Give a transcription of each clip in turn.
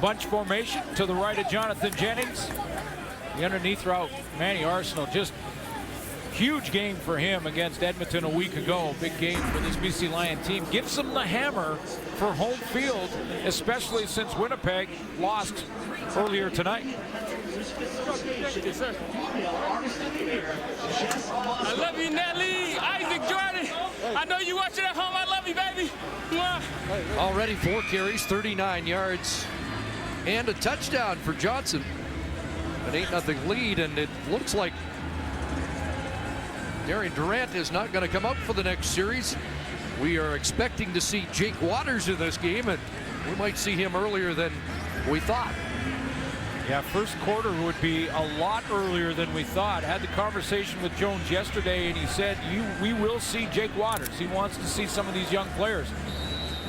Bunch formation to the right of Jonathan Jennings. The underneath route, Manny Arsenal, just huge game for him against Edmonton a week ago. Big game for this BC Lion team. Gives them the hammer for home field, especially since Winnipeg lost earlier tonight. I love you, Nelly. Isaac, Jordan. I know you watching at home. I love you, baby. Mwah. Already 4 carries, 39 yards, and a touchdown for Johnson. An 8-0 lead, and it looks like Darian Durant is not going to come out for the next series. We are expecting to see Jake Waters in this game, and we might see him earlier than we thought. Yeah, first quarter would be a lot earlier than we thought. I had the conversation with Jones yesterday, and he said, we will see Jake Waters. He wants to see some of these young players.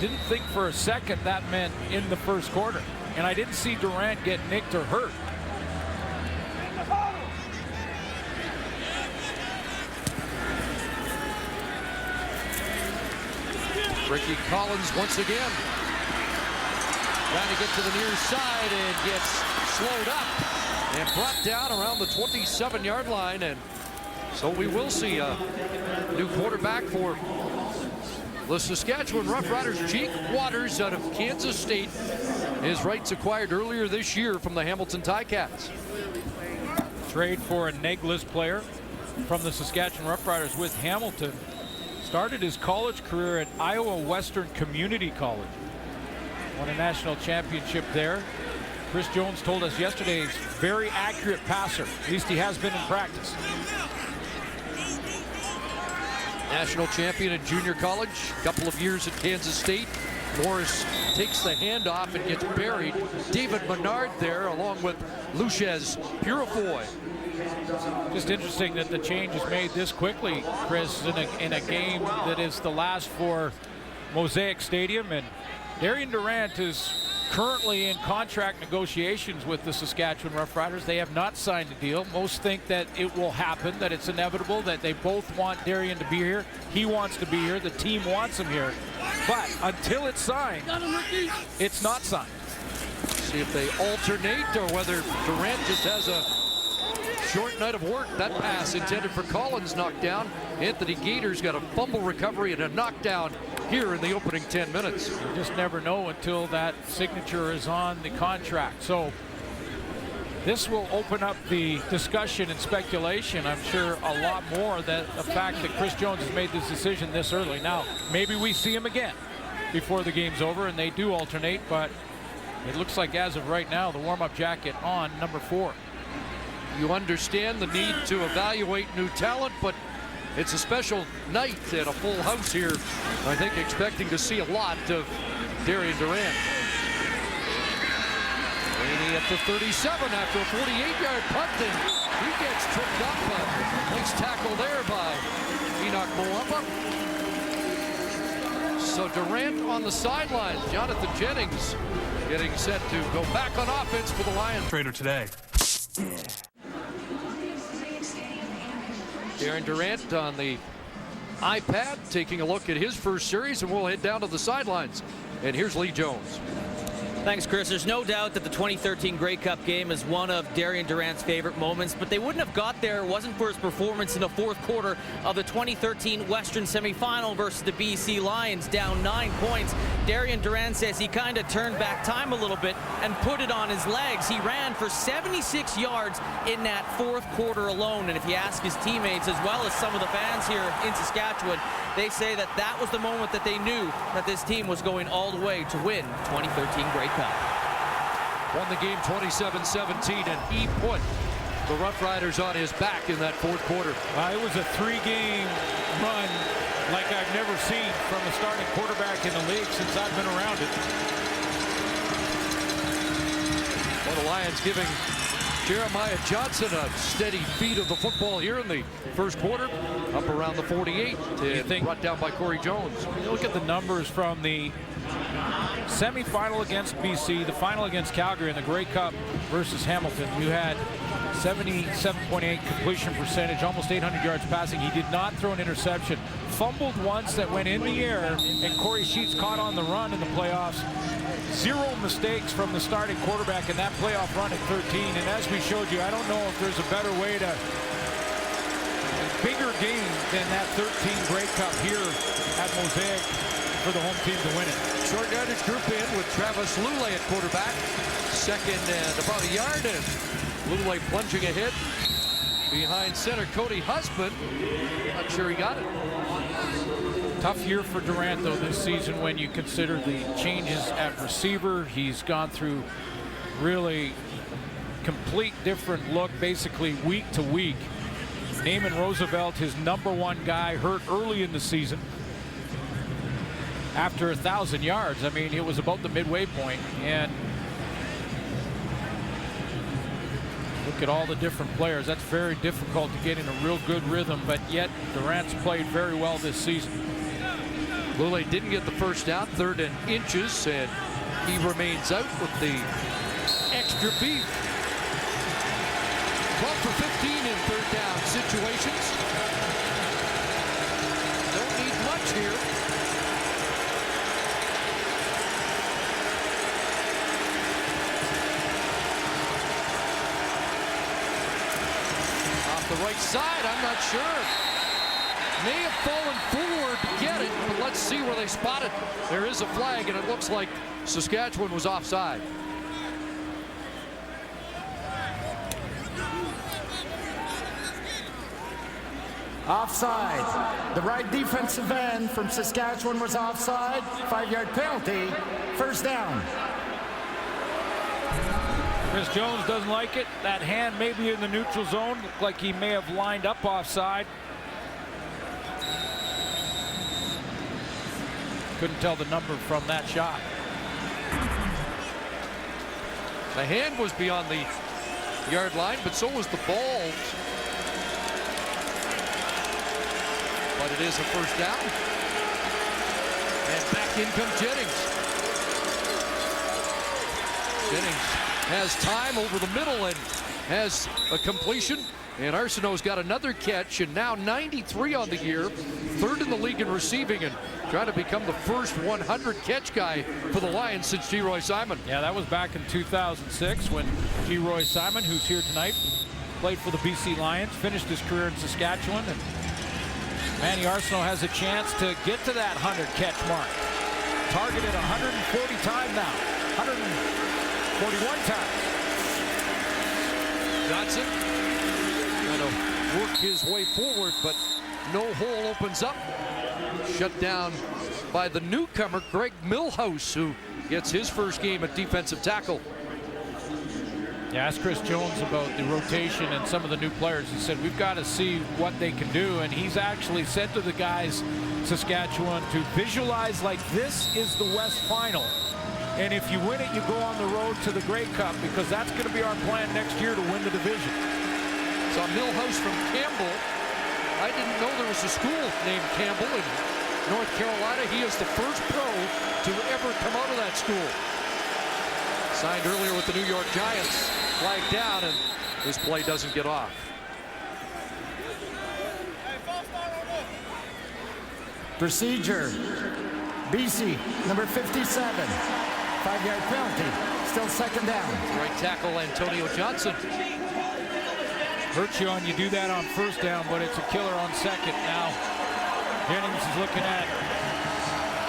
Didn't think for a second that meant in the first quarter. And I didn't see Durant get nicked or hurt. Ricky Collins once again trying to get to the near side and gets slowed up and brought down around the 27-yard line. And so we will see a new quarterback for the Saskatchewan Roughriders. Jake Waters out of Kansas State. His rights acquired earlier this year from the Hamilton Ticats. Trade for a negless player from the Saskatchewan Roughriders with Hamilton. Started his college career at Iowa Western Community College. Won a national championship there. Chris Jones told us yesterday he's a very accurate passer. At least he has been in practice. National champion in junior college, a couple of years at Kansas State. Morris takes the handoff and gets buried. David Menard there along with Luches Purifoy. Just interesting that the change is made this quickly, Chris, in a game that is the last for Mosaic Stadium. And Darian Durant is currently in contract negotiations with the Saskatchewan Roughriders. They have not signed a deal. Most think that it will happen, that it's inevitable, that they both want Darian to be here. He wants to be here. The team wants him here. But until it's signed, it's not signed. See if they alternate or whether Durant just has a short night of work. That pass intended for Collins knocked down. Anthony Gator's got a fumble recovery and a knockdown here in the opening 10 minutes. You just never know until that signature is on the contract. So this will open up the discussion and speculation, I'm sure, a lot more, that the fact that Chris Jones has made this decision this early. Now, maybe we see him again before the game's over and they do alternate, but it looks like as of right now, the warm-up jacket on number 4. You understand the need to evaluate new talent, but it's a special night and a full house here. I think expecting to see a lot of Darian Durant. Rainey at the 37 after a 48-yard punt, and he gets tripped up. A nice tackle there by Enoch Moapa. So Durant on the sidelines. Jonathan Jennings getting set to go back on offense for the Lions. Trader today. Darian Durant on the iPad taking a look at his first series, and we'll head down to the sidelines. And here's Lee Jones. Thanks, Chris. There's no doubt that the 2013 Grey Cup game is one of Darian Durant's favorite moments, but they wouldn't have got there if it wasn't for his performance in the fourth quarter of the 2013 Western semifinal versus the BC Lions, down 9 points. Darian Durant says he kind of turned back time a little bit and put it on his legs. He ran for 76 yards in that fourth quarter alone, and if you ask his teammates as well as some of the fans here in Saskatchewan, they say that that was the moment that they knew that this team was going all the way to win 2013 Grey Cup. Won the game 27-17, and he put the Roughriders on his back in that fourth quarter. It was a 3-game run like I've never seen from a starting quarterback in the league since I've been around it. Well, the Lions giving Jeremiah Johnson a steady feed of the football here in the first quarter, up around the 48, and brought down by Corey Jones. You look at the numbers from the semifinal against BC, the final against Calgary, and the Grey Cup versus Hamilton. You had 77.8 completion percentage, almost 800 yards passing. He did not throw an interception. fumbled once that went in the air, and Corey Sheets caught on the run in the playoffs. 0 mistakes from the starting quarterback in that playoff run at 13. And as we showed you, I don't know if there's a better way to bigger game than that 13 Grey Cup here at Mosaic for the home team to win it. Short yardage group in with Travis Lule at quarterback. Second and about a yard, and Lule plunging ahead behind center Cody Husband. Not sure he got it. Tough year for Durant, though, this season when you consider the changes at receiver. He's gone through really complete different look, basically week to week. Naaman Roosevelt, his #1 guy, hurt early in the season. After 1,000 yards, I mean, it was about the midway point, and look at all the different players. That's very difficult to get in a real good rhythm, but yet Durant's played very well this season. Lule didn't get the first down, 3rd and inches, and he remains out with the extra beef. 12 for 15 in 3rd down situations. Don't need much here. Off the right side, I'm not sure. May have fallen forward to get it, but let's see where they spot it. There is a flag, and it looks like Saskatchewan was offside. Offside. The right defensive end from Saskatchewan was offside. 5-yard penalty. 1st down. Chris Jones doesn't like it. That hand may be in the neutral zone. Looked like he may have lined up offside. Couldn't tell the number from that shot. The hand was beyond the yard line, but so was the ball. But it is a 1st down. And back in comes Jennings. Jennings has time over the middle and has a completion. And Arsenault's got another catch, and now 93 on the year. 3rd in the league in receiving, and trying to become the first 100 catch guy for the Lions since G. Roy Simon. Yeah, that was back in 2006 when G. Roy Simon, who's here tonight, played for the BC Lions, finished his career in Saskatchewan, and Manny Arsenault has a chance to get to that 100 catch mark. Targeted 140 times now, 141 times. Johnson trying to work his way forward, but no hole opens up. Shut down by the newcomer, Greg Milhouse, who gets his first game at defensive tackle. Yeah, asked Chris Jones about the rotation and some of the new players. He said, we've got to see what they can do. And he's actually said to the guys, Saskatchewan, to visualize like this is the West Final. And if you win it, you go on the road to the Grey Cup, because that's going to be our plan next year to win the division. So Milhouse from Campbell. I didn't know there was a school named Campbell in North Carolina. He is the first pro to ever come out of that school. Signed earlier with the New York Giants. Flagged down, and his play doesn't get off. Procedure. BC, number 57. 5-yard penalty. Still 2nd down. Right tackle Antonio Johnson. Hurts you on you do that on 1st down, but it's a killer on 2nd. Now Jennings is looking at,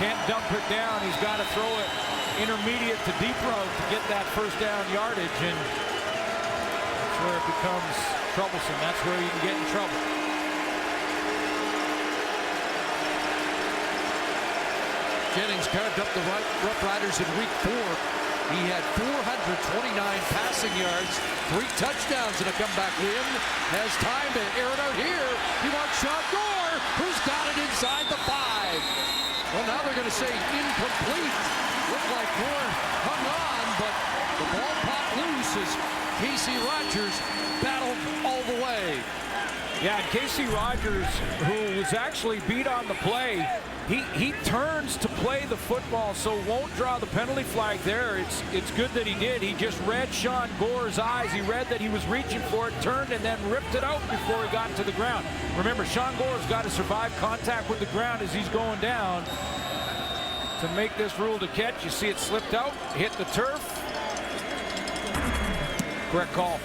can't dump it down. He's got to throw it intermediate to deep route to get that 1st down yardage, and that's where it becomes troublesome. That's where you can get in trouble. Jennings carved up the Roughriders in week 4. He had 429 passing yards, 3 touchdowns in a comeback win. Has time to air it out here. He wants Sean Gore, who's got it inside the 5. Well, now they're going to say incomplete. Looked like Gore hung on, but the ball popped loose as Casey Rogers battled all the way. Yeah, and Casey Rogers, who was actually beat on the play, he turns to play the football, so won't draw the penalty flag there. It's good that he did. He just read Sean Gore's eyes. He read that he was reaching for it, turned, and then ripped it out before he got to the ground. Remember, Sean Gore's got to survive contact with the ground as he's going down to make this rule to catch. You see it slipped out, hit the turf. Correct call.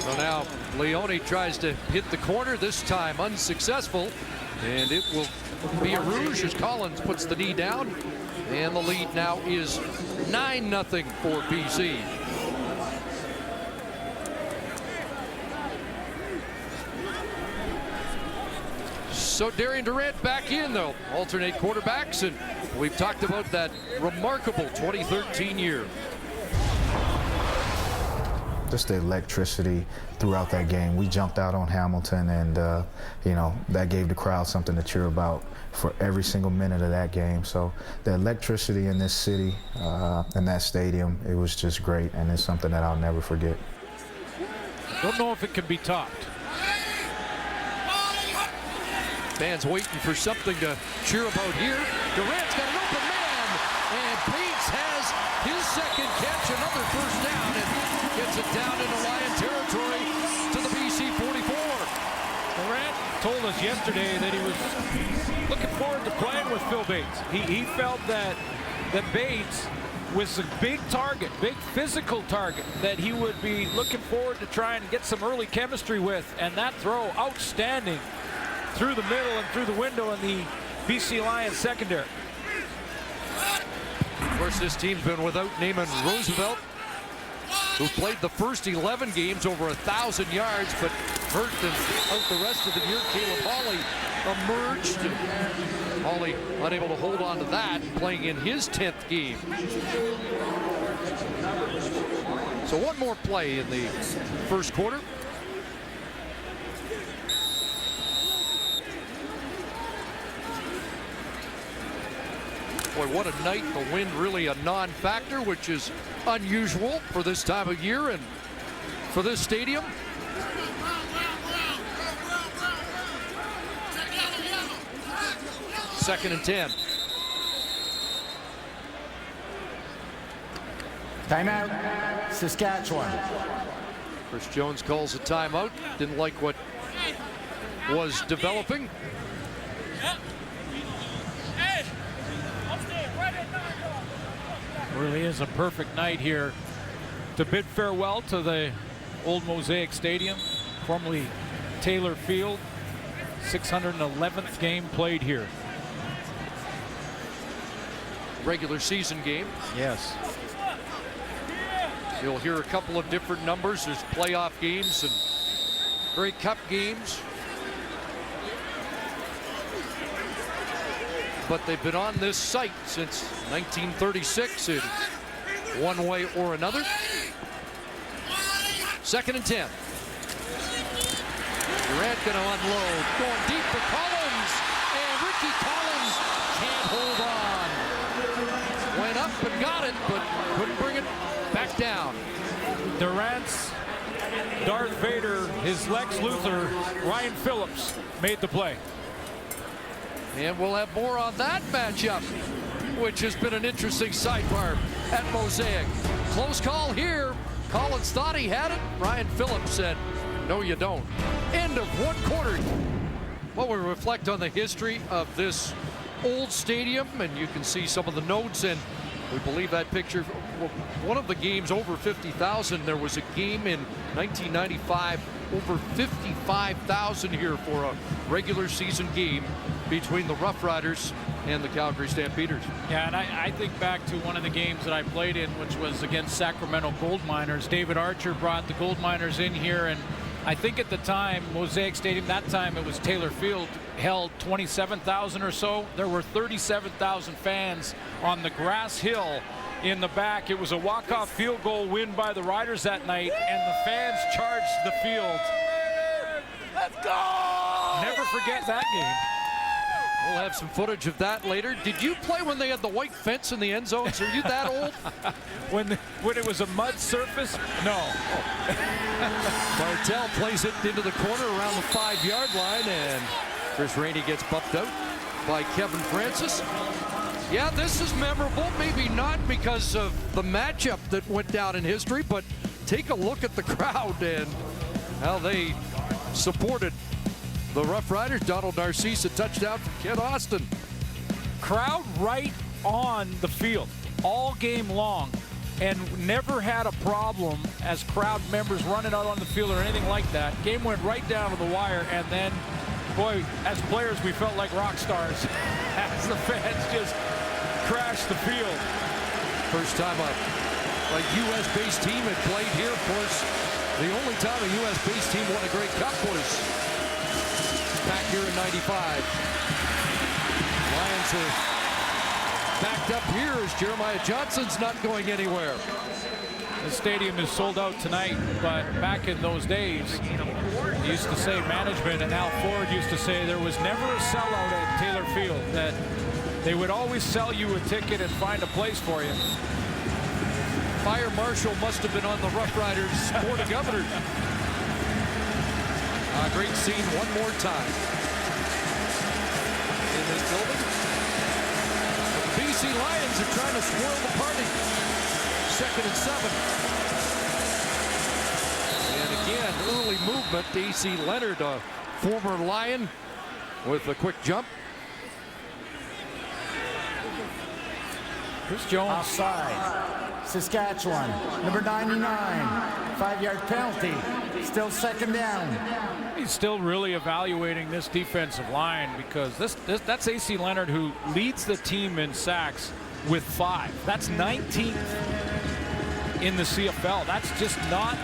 So now Leone tries to hit the corner, this time unsuccessful, and it will be a rouge as Collins puts the knee down, and the lead now is 9-0 for BC. So Darian Durant back in, though. Alternate quarterbacks, and we've talked about that remarkable 2013 year. Just the electricity throughout that game. We jumped out on Hamilton, and you know, that gave the crowd something to cheer about for every single minute of that game. So the electricity in this city, in that stadium, it was just great, and it's something that I'll never forget. Don't know if it can be topped. Fans waiting for something to cheer about here. Durant's got an open man, and Bates has his second catch, another first down, and gets it down into Lion territory to the BC 44. Durant told us yesterday that he was looking forward to playing with Phil Bates. He felt that Bates was a big target, big physical target that he would be looking forward to trying to get some early chemistry with, and that throw outstanding through the middle and through the window in the BC Lions secondary. Of course, this team's been without Naaman Roosevelt, who played the first 11 games over 1,000 yards, but hurt and out the rest of the year. Caleb Hawley emerged, and Hawley unable to hold on to that, playing in his 10th game. So one more play in the first quarter. Boy, what a night. The wind really a non-factor, which is unusual for this time of year and for this stadium. Second and 10. Timeout, Saskatchewan. Chris Jones calls a timeout. Didn't like what was developing. Really is a perfect night here to bid farewell to the old Mosaic Stadium, formerly Taylor Field. 611th game played here. Regular season game. Yes. You'll hear a couple of different numbers. There's playoff games and Grey Cup games. But they've been on this site since 1936 in one way or another. Second and 10. Durant going to unload. Going deep for Collins. And Ricky Collins can't hold on. Went up and got it, but couldn't bring it back down. Durant's Darth Vader, his Lex Luthor, Ryan Phillips made the play. And we'll have more on that matchup, which has been an interesting sidebar at Mosaic. Close call here. Collins thought he had it. Ryan Phillips said, no, you don't. End of one quarter. Well, we reflect on the history of this old stadium, and you can see some of the notes, and we believe that picture, one of the games over 50,000, there was a game in 1995, over 55,000 here for a regular season game between the Roughriders and the Calgary Stampeders. Yeah, and I think back to one of the games that I played in, which was against Sacramento Gold Miners. David Archer brought the Gold Miners in here, and I think at the time, Mosaic Stadium, that time it was Taylor Field, held 27,000 or so. There were 37,000 fans on the grass hill in the back. It was a walk-off field goal win by the Riders that night, and the fans charged the field. Let's go! Never forget that game. We'll have some footage of that later. Did you play when they had the white fence in the end zones? Are you that old? When it was a mud surface? No. Bartel plays it into the corner around the 5-yard line, and Chris Rainey gets bumped out by Kevin Francis. Yeah, this is memorable. Maybe not because of the matchup that went down in history, but take a look at the crowd and how they supported the Roughriders. Donald Narcisse, a touchdown from Ken Austin. Crowd right on the field all game long, and never had a problem as crowd members running out on the field or anything like that. Game went right down to the wire, and then, boy, as players, we felt like rock stars as the fans just crashed the field. First time a U.S.-based team had played here. Of course, the only time a U.S.-based team won a Grey Cup was back here in '95. Lions are backed up here as Jeremiah Johnson's not going anywhere. The stadium is sold out tonight, but back in those days, he used to say, management and Al Ford used to say, there was never a sellout at Taylor Field, that they would always sell you a ticket and find a place for you. Fire marshal must have been on the Roughriders Board of Governors. Great scene one more time in this building. The BC Lions are trying to spoil the party. 2nd and 7. And again, early movement. AC Leonard, a former Lion, with a quick jump. Chris Jones. Offside. Saskatchewan. Number 99. 5-yard penalty. Still 2nd down. He's still really evaluating this defensive line, because that's AC Leonard, who leads the team in sacks with 5. That's 19th in the CFL. That's just not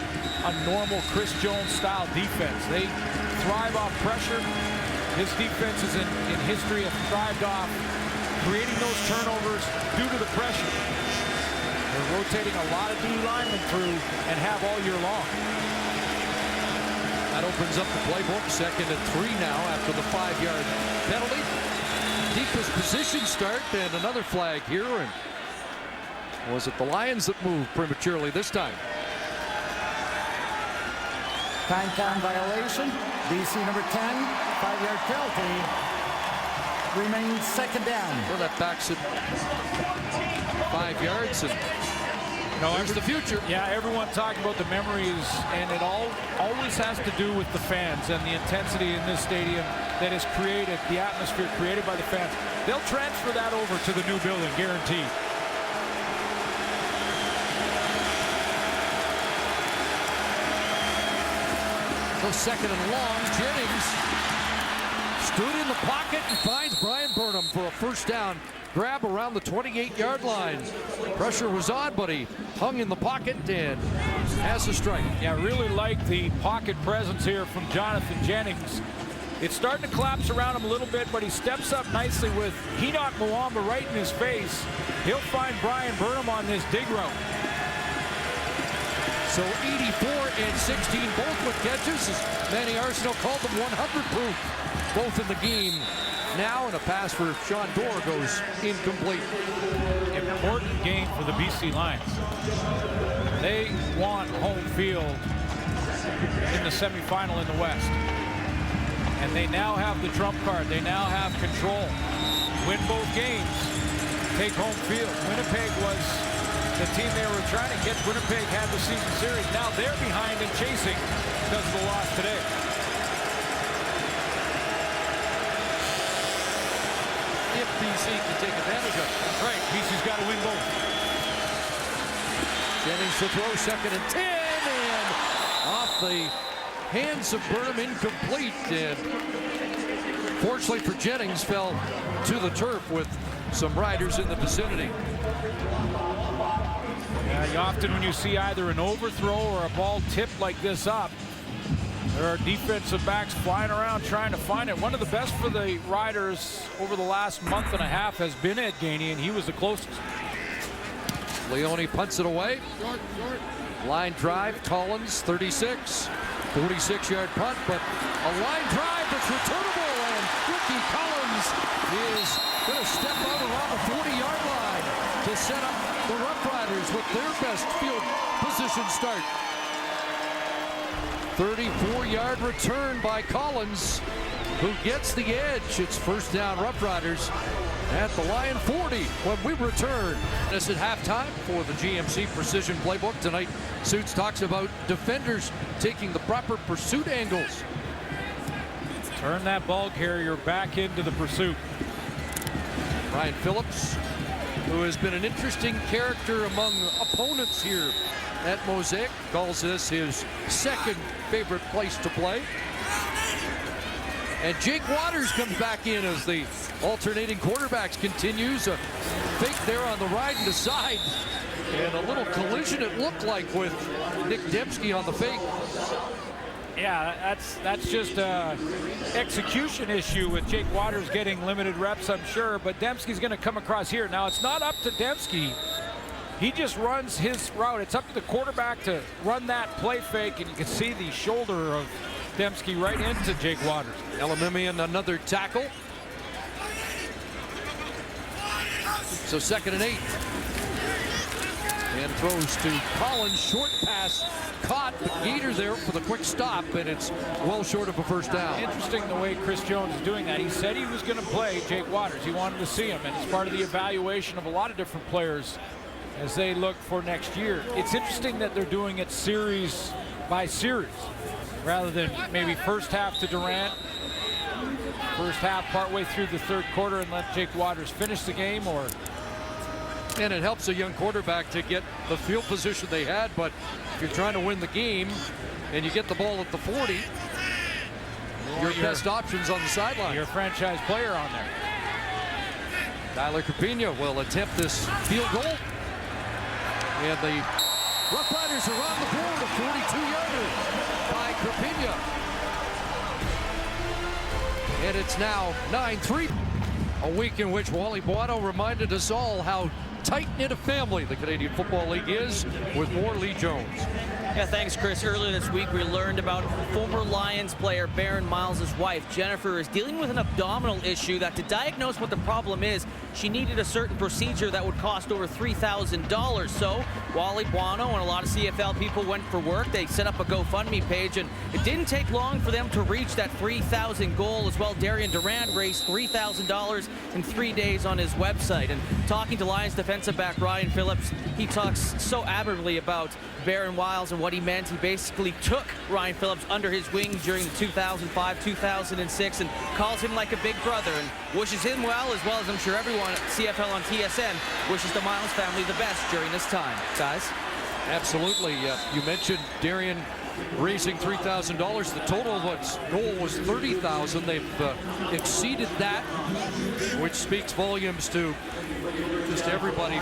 a normal Chris Jones style defense. They thrive off pressure. His defenses in history have thrived off creating those turnovers due to the pressure. They're rotating a lot of D linemen through and have all year long. That opens up the playbook. 2nd and 3 now after the 5-yard penalty. Deepest position start, and another flag here. And was it the Lions that moved prematurely this time? Time count violation. BC number 10. 5-yard penalty. Remains 2nd down. Well, that backs it 5 yards, and here's the future. Yeah, everyone talking about the memories, and it always has to do with the fans and the intensity in this stadium that is created, the atmosphere created by the fans. They'll transfer that over to the new building, guaranteed. So 2nd and long. Jennings stood in the pocket and finds Brian Burnham for a first down grab around the 28-yard line. Pressure was on, but he hung in the pocket and has a strike. Yeah, I really like the pocket presence here from Jonathan Jennings. It's starting to collapse around him a little bit, but he steps up nicely with Enoch Mwamba right in his face. He'll find Brian Burnham on this dig route. So 84 and 16, both with catches, as Manny Arsenault called them 100 proof, both in the game. Now, and a pass for Sean Dorr goes incomplete. Important game for the BC Lions. They want home field in the semifinal in the West. And they now have the trump card. They now have control. Win both games, take home field. Winnipeg was the team they were trying to get. Winnipeg had the season series. Now they're behind and chasing because of the loss today. If BC can take advantage of it. Right, BC's got to win both. Jennings to throw, 2nd and 10, and off the hands of Burnham, incomplete. And fortunately for Jennings, fell to the turf with some riders in the vicinity. Yeah, often when you see either an overthrow or a ball tipped like this up, there are defensive backs flying around trying to find it. One of the best for the Riders over the last month and a half has been Ed Gainey, and he was the closest. Leone punts it away. Line drive, Collins, 36. 46-yard punt, but a line drive that's returnable, and Ricky Collins He is going to step out around the 40-yard line to set up the Roughriders with their best field position start. 34-yard return by Collins, who gets the edge. It's first down Roughriders at the Lion 40 when we return. This at halftime for the GMC Precision Playbook. Tonight, Suits talks about defenders taking the proper pursuit angles. Turn that ball carrier back into the pursuit. Ryan Phillips, who has been an interesting character among opponents here at Mosaic, calls this his second favorite place to play. And Jake Waters comes back in as the alternating quarterbacks continues. A fake there on the right and the side. And a little collision it looked like with Nick Dembski on the fake. Yeah, that's just an execution issue with Jake Waters getting limited reps, I'm sure. But Dembski's going to come across here. Now, it's not up to Dembski. He just runs his route. It's up to the quarterback to run that play fake, and you can see the shoulder of Dembski right into Jake Waters. Elimimian another tackle. So 2nd and 8. And throws to Collins. Short pass caught, but Gator there for the quick stop, and it's well short of a first down. Interesting the way Chris Jones is doing that. He said he was going to play Jake Waters. He wanted to see him, and it's part of the evaluation of a lot of different players as they look for next year. It's interesting that they're doing it series by series rather than maybe first half to Durant, first half partway through the third quarter and let Jake Waters finish the game. And it helps a young quarterback to get the field position they had, but if you're trying to win the game and you get the ball at the 40, your best options on the sideline. Your franchise player on there. Tyler Capina will attempt this field goal. And the Roughriders are on the board, a 42-yarder by Capina. And it's now 9-3. A week in which Wally Buono reminded us all how tight-knit a family the Canadian Football League is, with more Lee Jones. Yeah, thanks, Chris. Earlier this week, we learned about former Lions player Baron Miles' wife. Jennifer is dealing with an abdominal issue that, to diagnose what the problem is, she needed a certain procedure that would cost over $3,000. So Wally Buono and a lot of CFL people went for work. They set up a GoFundMe page, and it didn't take long for them to reach that 3,000 goal as well. Darian Durant raised $3,000 in 3 days on his website. And talking to Lions defensive back Ryan Phillips, he talks so admirably about Baron Miles and what he meant. He basically took Ryan Phillips under his wing during the 2005-2006 and calls him like a big brother and wishes him well as I'm sure everyone at CFL on TSN wishes the Miles family the best during this time. Guys? Absolutely. You mentioned Darian raising $3,000. The total of its goal was $30,000. They've exceeded that, which speaks volumes to just everybody